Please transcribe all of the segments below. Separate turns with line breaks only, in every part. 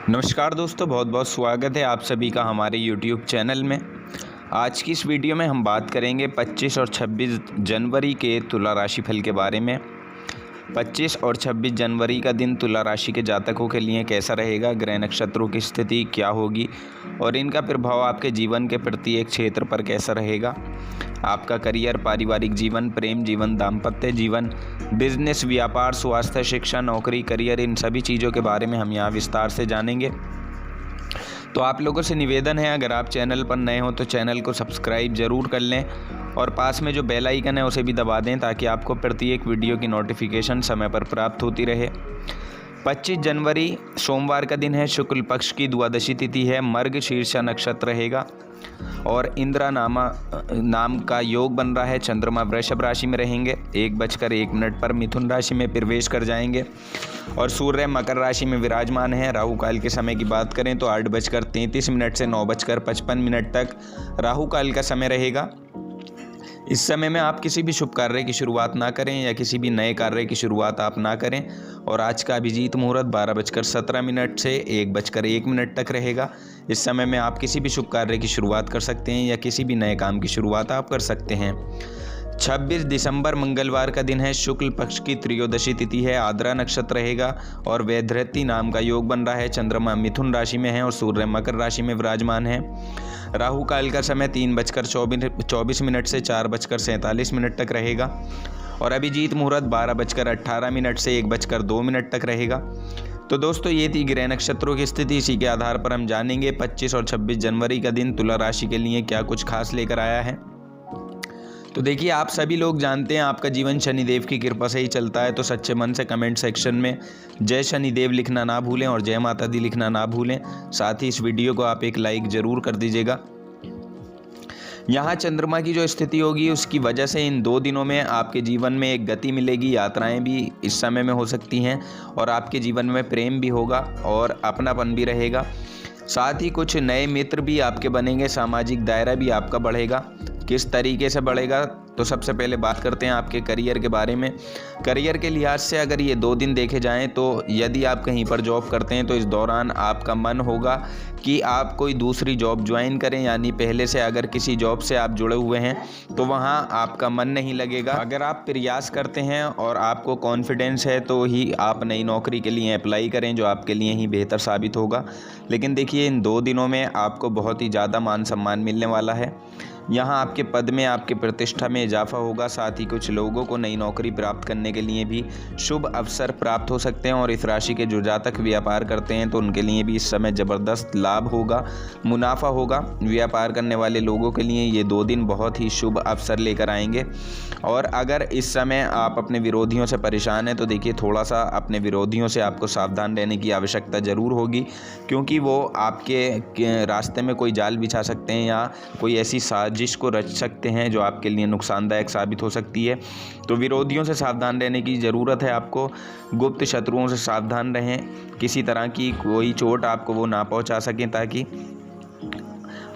नमस्कार दोस्तों, बहुत बहुत स्वागत है आप सभी का हमारे YouTube चैनल में। आज की इस वीडियो में हम बात करेंगे 25 और 26 जनवरी के तुला राशिफल के बारे में। 25 और 26 जनवरी का दिन तुला राशि के जातकों के लिए कैसा रहेगा, ग्रह नक्षत्रों की स्थिति क्या होगी और इनका प्रभाव आपके जीवन के प्रत्येक क्षेत्र पर कैसा रहेगा। आपका करियर, पारिवारिक जीवन, प्रेम जीवन, दाम्पत्य जीवन, बिजनेस, व्यापार, स्वास्थ्य, शिक्षा, नौकरी, करियर, इन सभी चीज़ों के बारे में हम यहाँ विस्तार से जानेंगे। तो आप लोगों से निवेदन है, अगर आप चैनल पर नए हो तो चैनल को सब्सक्राइब ज़रूर कर लें और पास में जो बेल आइकन है उसे भी दबा दें ताकि आपको प्रत्येक वीडियो की नोटिफिकेशन समय पर प्राप्त होती रहे। 25 जनवरी सोमवार का दिन है, शुक्ल पक्ष की द्वादशी तिथि है, मर्गशीर्ष नक्षत्र रहेगा और इंद्रा नाम का योग बन रहा है। चंद्रमा वृषभ राशि में रहेंगे, 1:01 पर मिथुन राशि में प्रवेश कर जाएंगे और सूर्य मकर राशि में विराजमान है। राहु काल के समय की बात करें तो 8:33 से 9:55 तक राहु काल का समय रहेगा। इस समय में आप किसी भी शुभ कार्य की शुरुआत ना करें या किसी भी नए कार्य की शुरुआत आप ना करें। और आज का अभिजीत मुहूर्त 12:17 से 1:01 तक रहेगा। इस समय में आप किसी भी शुभ कार्य की शुरुआत कर सकते हैं या किसी भी नए काम की शुरुआत आप कर सकते हैं। 26 दिसंबर मंगलवार का दिन है, शुक्ल पक्ष की त्रयोदशी तिथि है, आद्रा नक्षत्र रहेगा और वैधृति नाम का योग बन रहा है। चंद्रमा मिथुन राशि में है और सूर्य मकर राशि में विराजमान है। राहु काल का समय 3:24 से 4:47 तक रहेगा और अभिजीत मुहूर्त 12:18 से 1:02 तक रहेगा। तो दोस्तों, ये थी ग्रह नक्षत्रों की स्थिति। इसी के आधार पर हम जानेंगे 25 और 26 जनवरी का दिन तुला राशि के लिए क्या कुछ खास लेकर आया है। तो देखिए, आप सभी लोग जानते हैं आपका जीवन शनिदेव की कृपा से ही चलता है। तो सच्चे मन से कमेंट सेक्शन में जय शनिदेव लिखना ना भूलें और जय माता दी लिखना ना भूलें। साथ ही इस वीडियो को आप एक लाइक ज़रूर कर दीजिएगा। यहाँ चंद्रमा की जो स्थिति होगी उसकी वजह से इन 2 दिनों में आपके जीवन में एक गति मिलेगी। यात्राएं भी इस समय में हो सकती हैं और आपके जीवन में प्रेम भी होगा और अपनापन भी रहेगा। साथ ही कुछ नए मित्र भी आपके बनेंगे, सामाजिक दायरा भी आपका बढ़ेगा। किस तरीके से बढ़ेगा, तो सबसे पहले बात करते हैं आपके करियर के बारे में। करियर के लिहाज से अगर ये 2 दिन देखे जाएं तो यदि आप कहीं पर जॉब करते हैं तो इस दौरान आपका मन होगा कि आप कोई दूसरी जॉब ज्वाइन करें, यानी पहले से अगर किसी जॉब से आप जुड़े हुए हैं तो वहाँ आपका मन नहीं लगेगा। अगर आप प्रयास करते हैं और आपको कॉन्फिडेंस है तो ही आप नई नौकरी के लिए अप्लाई करें, जो आपके लिए ही बेहतर साबित होगा। लेकिन देखिए, इन 2 दिनों में आपको बहुत ही ज़्यादा मान सम्मान मिलने वाला है। यहाँ आपके पद में, आपके प्रतिष्ठा में इजाफा होगा। साथ ही कुछ लोगों को नई नौकरी प्राप्त करने के लिए भी शुभ अवसर प्राप्त हो सकते हैं और इस राशि के जो जातक व्यापार करते हैं तो उनके लिए भी इस समय ज़बरदस्त लाभ होगा, मुनाफा होगा। व्यापार करने वाले लोगों के लिए ये 2 दिन बहुत ही शुभ अवसर लेकर आएंगे। और अगर इस समय आप अपने विरोधियों से परेशान हैं तो देखिए, थोड़ा सा अपने विरोधियों से आपको सावधान रहने की आवश्यकता ज़रूर होगी, क्योंकि वो आपके रास्ते में कोई जाल बिछा सकते हैं या कोई ऐसी जिसको रच सकते हैं जो आपके लिए नुकसानदायक साबित हो सकती है। तो विरोधियों से सावधान रहने की ज़रूरत है आपको। गुप्त शत्रुओं से सावधान रहें, किसी तरह की कोई चोट आपको वो ना पहुंचा सकें, ताकि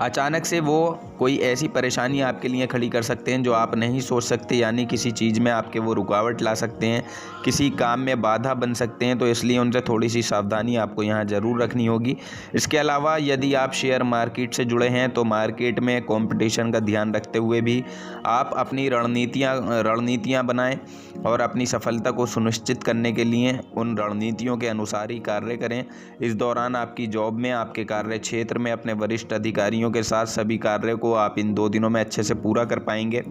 अचानक से वो कोई ऐसी परेशानी आपके लिए खड़ी कर सकते हैं जो आप नहीं सोच सकते, यानी किसी चीज़ में आपके वो रुकावट ला सकते हैं, किसी काम में बाधा बन सकते हैं। तो इसलिए उनसे थोड़ी सी सावधानी आपको यहाँ ज़रूर रखनी होगी। इसके अलावा यदि आप शेयर मार्केट से जुड़े हैं तो मार्केट में कंपटीशन का ध्यान रखते हुए भी आप अपनी रणनीतियाँ बनाएं और अपनी सफलता को सुनिश्चित करने के लिए उन रणनीतियों के अनुसार ही कार्य करें। इस दौरान आपकी जॉब में, आपके कार्य क्षेत्र में अपने वरिष्ठ अधिकारियों के साथ सभी कार्य को आप इन 2 दिनों में अच्छे से पूरा कर पाएंगे।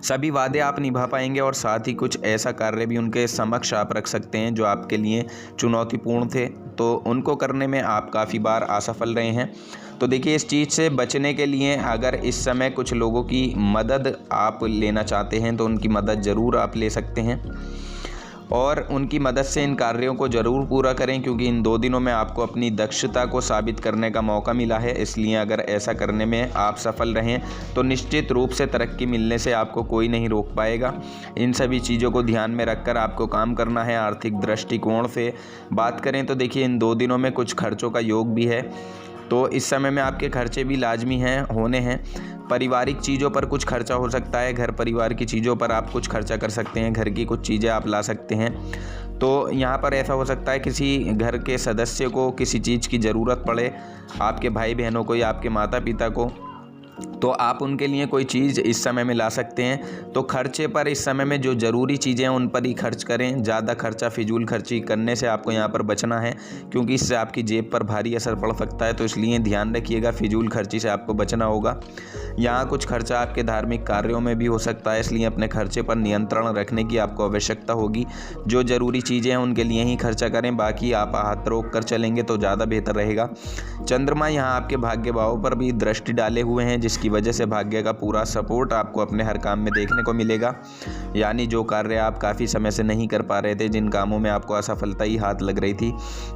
सभी वादे आप निभा पाएंगे और साथ ही कुछ ऐसा कार्य भी उनके समक्ष आप रख सकते हैं जो आपके लिए चुनौतीपूर्ण थे, तो उनको करने में आप काफ़ी बार असफल रहे हैं। तो देखिए, इस चीज़ से बचने के लिए अगर इस समय कुछ लोगों की मदद आप लेना चाहते हैं तो उनकी मदद ज़रूर आप ले सकते हैं और उनकी मदद से इन कार्यों को ज़रूर पूरा करें, क्योंकि इन 2 दिनों में आपको अपनी दक्षता को साबित करने का मौका मिला है। इसलिए अगर ऐसा करने में आप सफल रहें तो निश्चित रूप से तरक्की मिलने से आपको कोई नहीं रोक पाएगा। इन सभी चीज़ों को ध्यान में रखकर आपको काम करना है। आर्थिक दृष्टिकोण से बात करें तो देखिए, इन 2 दिनों में कुछ खर्चों का योग भी है, तो इस समय में आपके खर्चे भी लाजमी होने हैं। पारिवारिक चीज़ों पर कुछ खर्चा हो सकता है, घर परिवार की चीज़ों पर आप कुछ खर्चा कर सकते हैं, घर की कुछ चीज़ें आप ला सकते हैं। तो यहाँ पर ऐसा हो सकता है किसी घर के सदस्य को किसी चीज़ की ज़रूरत पड़े, आपके भाई बहनों को या आपके माता पिता को, तो आप उनके लिए कोई चीज़ इस समय में ला सकते हैं। तो खर्चे पर इस समय में जो ज़रूरी चीज़ें हैं उन पर ही खर्च करें। ज़्यादा खर्चा फिजूल खर्ची करने से आपको यहाँ पर बचना है, क्योंकि इससे आपकी जेब पर भारी असर पड़ सकता है। तो इसलिए ध्यान रखिएगा, फिजूल खर्ची से आपको बचना होगा। यहाँ कुछ खर्चा आपके धार्मिक कार्यों में भी हो सकता है, इसलिए अपने खर्चे पर नियंत्रण रखने की आपको आवश्यकता होगी। जो ज़रूरी चीज़ें हैं उनके लिए ही खर्चा करें, बाकी आप हाथ रोक कर चलेंगे तो ज़्यादा बेहतर रहेगा। चंद्रमा यहाँ आपके भाग्य भाव पर भी दृष्टि डाले हुए हैं, जिसकी वजह से भाग्य का पूरा सपोर्ट आपको अपने हर काम में देखने को मिलेगा। यानी जो कार्य आप काफ़ी समय से नहीं कर पा रहे थे, जिन कामों में आपको असफलता ही हाथ लग रही थी,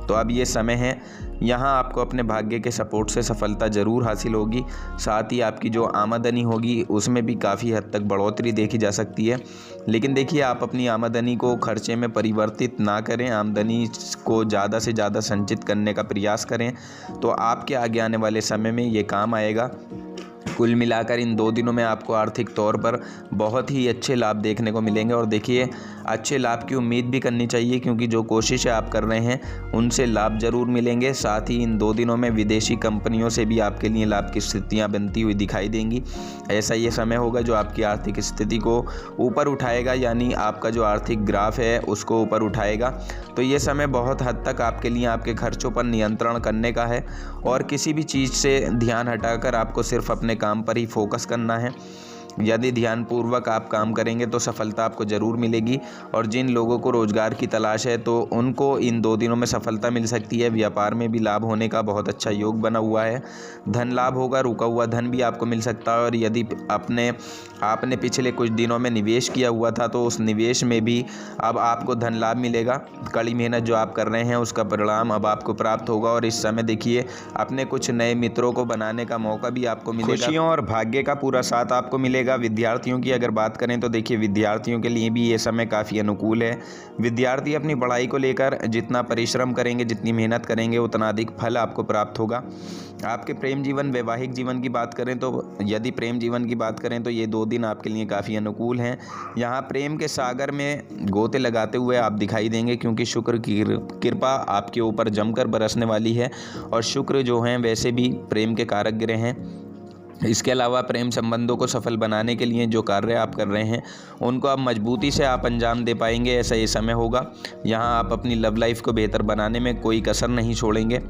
तो अब ये समय है, यहाँ आपको अपने भाग्य के सपोर्ट से सफलता ज़रूर हासिल होगी। साथ ही आपकी जो आमदनी होगी उसमें भी काफ़ी हद तक बढ़ोतरी देखी जा सकती है। लेकिन देखिए, आप अपनी आमदनी को खर्चे में परिवर्तित ना करें, आमदनी को ज़्यादा से ज़्यादा संचित करने का प्रयास करें, तो आपके आगे आने वाले समय में ये काम आएगा। कुल मिलाकर इन 2 दिनों में आपको आर्थिक तौर पर बहुत ही अच्छे लाभ देखने को मिलेंगे। और देखिए, अच्छे लाभ की उम्मीद भी करनी चाहिए, क्योंकि जो कोशिशें आप कर रहे हैं उनसे लाभ ज़रूर मिलेंगे। साथ ही इन 2 दिनों में विदेशी कंपनियों से भी आपके लिए लाभ की स्थितियां बनती हुई दिखाई देंगी। ऐसा ये समय होगा जो आपकी आर्थिक स्थिति को ऊपर उठाएगा, यानी आपका जो आर्थिक ग्राफ है उसको ऊपर उठाएगा। तो ये समय बहुत हद तक आपके लिए आपके खर्चों पर नियंत्रण करने का है, और किसी भी चीज़ से ध्यान हटाकर आपको सिर्फ अपने काम पर ही फोकस करना है। यदि ध्यानपूर्वक आप काम करेंगे तो सफलता आपको ज़रूर मिलेगी। और जिन लोगों को रोज़गार की तलाश है तो उनको इन 2 दिनों में सफलता मिल सकती है। व्यापार में भी लाभ होने का बहुत अच्छा योग बना हुआ है। धन लाभ होगा, रुका हुआ धन भी आपको मिल सकता है। और यदि आपने पिछले कुछ दिनों में निवेश किया हुआ था तो उस निवेश में भी अब आपको धन लाभ मिलेगा। कड़ी मेहनत जो आप कर रहे हैं उसका परिणाम अब आपको प्राप्त होगा। और इस समय देखिए, अपने कुछ नए मित्रों को बनाने का मौका भी आपको मिलेगा। खुशियों और भाग्य का पूरा साथ आपको मिलेगा। विद्यार्थियों की अगर बात करें तो देखिए, विद्यार्थियों के लिए भी ये समय काफ़ी अनुकूल है। विद्यार्थी अपनी पढ़ाई को लेकर जितना परिश्रम करेंगे, जितनी मेहनत करेंगे, उतना अधिक फल आपको प्राप्त होगा। आपके प्रेम जीवन, वैवाहिक जीवन की बात करें तो यदि प्रेम जीवन की बात करें तो ये 2 दिन आपके लिए काफ़ी अनुकूल हैं। यहाँ प्रेम के सागर में गोते लगाते हुए आप दिखाई देंगे, क्योंकि शुक्र की कृपा आपके ऊपर जमकर बरसने वाली है। और शुक्र जो हैं वैसे भी प्रेम के कारक ग्रह हैं। इसके अलावा प्रेम संबंधों को सफल बनाने के लिए जो कार्य आप कर रहे हैं उनको अब मजबूती से आप अंजाम दे पाएंगे, ऐसा ये समय होगा। यहाँ आप अपनी लव लाइफ को बेहतर बनाने में कोई कसर नहीं छोड़ेंगे।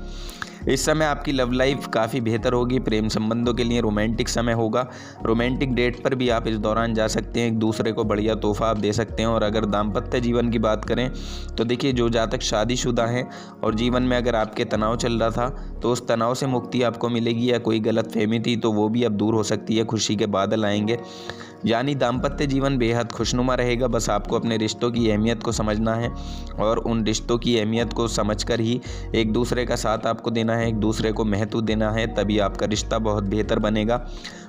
इस समय आपकी लव लाइफ काफ़ी बेहतर होगी। प्रेम संबंधों के लिए रोमांटिक समय होगा। रोमांटिक डेट पर भी आप इस दौरान जा सकते हैं। एक दूसरे को बढ़िया तोहफा आप दे सकते हैं। और अगर दाम्पत्य जीवन की बात करें तो देखिए, जो जातक शादीशुदा हैं और जीवन में अगर आपके तनाव चल रहा था तो उस तनाव से मुक्ति आपको मिलेगी, या कोई गलतफहमी थी तो वो भी अब दूर हो सकती है। खुशी के बादल आएंगे, यानी दाम्पत्य जीवन बेहद खुशनुमा रहेगा। बस आपको अपने रिश्तों की अहमियत को समझना है, और उन रिश्तों की अहमियत को समझकर ही एक दूसरे का साथ आपको देना है, एक दूसरे को महत्व देना है, तभी आपका रिश्ता बहुत बेहतर बनेगा।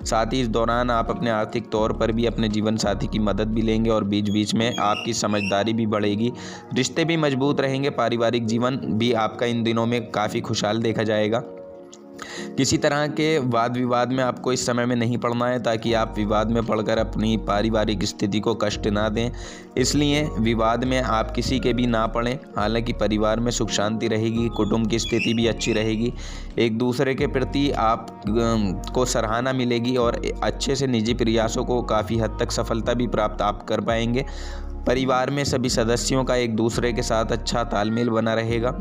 साथ ही इस दौरान आप अपने आर्थिक तौर पर भी अपने जीवन साथी की मदद भी लेंगे, और बीच बीच में आपकी समझदारी भी बढ़ेगी। रिश्ते भी मजबूत रहेंगे। पारिवारिक जीवन भी आपका इन दिनों में काफ़ी खुशहाल देखा जाएगा। किसी तरह के वाद विवाद में आपको इस समय में नहीं पड़ना है, ताकि आप विवाद में पड़कर अपनी पारिवारिक स्थिति को कष्ट ना दें। इसलिए विवाद में आप किसी के भी ना पड़ें। हालांकि परिवार में सुख शांति रहेगी, कुटुंब की स्थिति भी अच्छी रहेगी, एक दूसरे के प्रति आप को सराहना मिलेगी, और अच्छे से निजी प्रयासों को काफ़ी हद तक सफलता भी प्राप्त आप कर पाएंगे। परिवार में सभी सदस्यों का एक दूसरे के साथ अच्छा तालमेल बना रहेगा।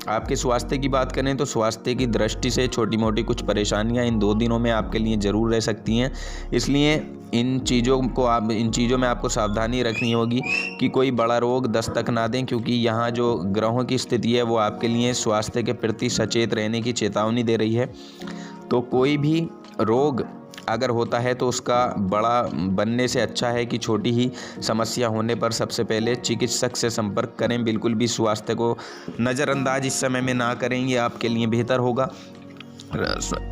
आपके स्वास्थ्य की बात करें तो स्वास्थ्य की दृष्टि से छोटी मोटी कुछ परेशानियां इन 2 दिनों में आपके लिए ज़रूर रह सकती हैं। इसलिए इन चीज़ों में आपको सावधानी रखनी होगी कि कोई बड़ा रोग दस्तक ना दें, क्योंकि यहाँ जो ग्रहों की स्थिति है वो आपके लिए स्वास्थ्य के प्रति सचेत रहने की चेतावनी दे रही है। तो कोई भी रोग अगर होता है तो उसका बड़ा बनने से अच्छा है कि छोटी ही समस्या होने पर सबसे पहले चिकित्सक से संपर्क करें। बिल्कुल भी स्वास्थ्य को नज़रअंदाज इस समय में ना करें, ये आपके लिए बेहतर होगा।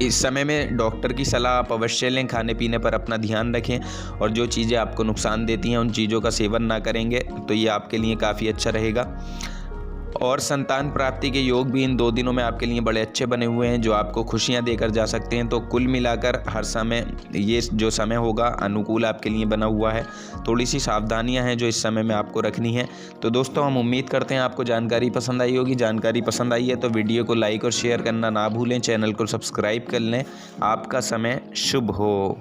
इस समय में डॉक्टर की सलाह आप अवश्य लें। खाने पीने पर अपना ध्यान रखें, और जो चीज़ें आपको नुकसान देती हैं उन चीज़ों का सेवन ना करेंगे तो ये आपके लिए काफ़ी अच्छा रहेगा। और संतान प्राप्ति के योग भी इन 2 दिनों में आपके लिए बड़े अच्छे बने हुए हैं, जो आपको खुशियां देकर जा सकते हैं। तो कुल मिलाकर हर समय ये जो समय होगा अनुकूल आपके लिए बना हुआ है। थोड़ी सी सावधानियां हैं जो इस समय में आपको रखनी है। तो दोस्तों, हम उम्मीद करते हैं आपको जानकारी पसंद आई होगी। जानकारी पसंद आई है तो वीडियो को लाइक और शेयर करना ना भूलें, चैनल को सब्सक्राइब कर लें। आपका समय शुभ हो।